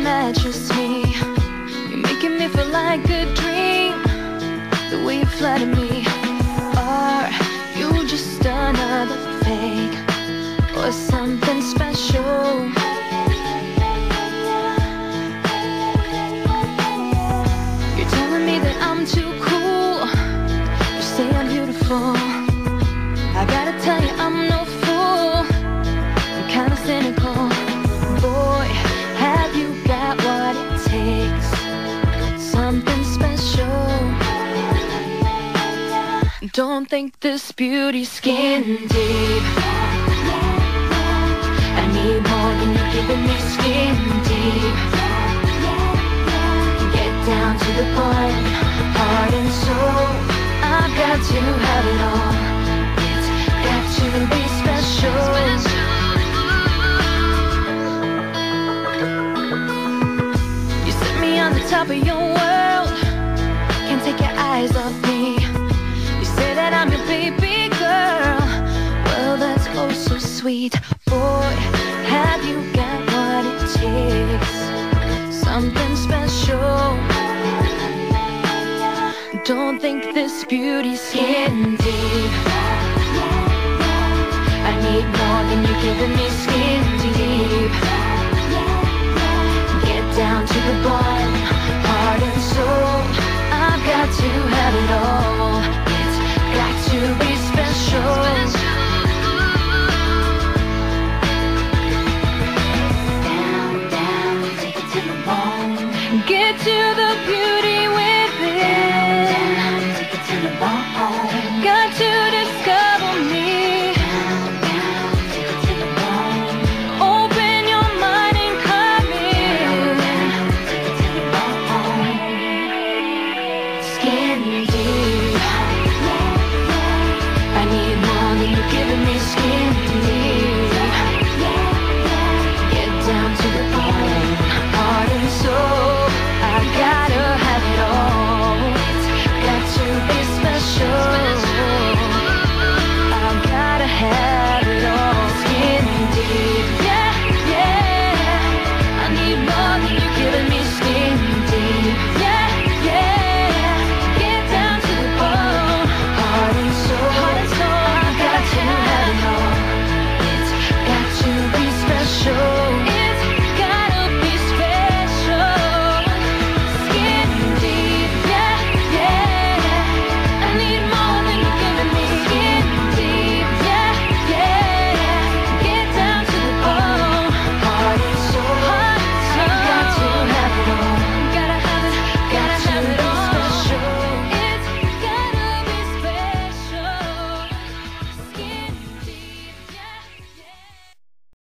matches me. You're making me feel like a dream, the way you flatter me. Are you just another fake, or something special? You're telling me that I'm too cool. You say I'm beautiful. I gotta tell you I'm no fool. I'm kinda cynical. Boy, have you got what it takes? Something special. Don't think this beauty's skin deep. I need more than you're giving me, skin deep. Get down to the point, heart and soul. I've got to have it all. It's got to be special. You set me on the top of your world, can't take your eyes off me. You say that I'm your baby girl, well that's oh so sweet. Boy, have you got what it takes? Something special. Don't think this beauty's skin deep. I need more than you're giving me, skin deep. Get down to the bottom, heart and soul. I've got to have it all. It's got to be special. Down, down, take it to the bone. Get to the beauty within. Down, down, take it to the bone. Got to discover me. Down, down, take it to the bone. Open your mind and come in. Down, down, take it to the bone. Skin deep. I need more than you're giving me, skin deep. Get down to the bone, heart and soul. I gotta have it all. It's got to be special. I gotta have it all. Skin deep, yeah, yeah. I need more than you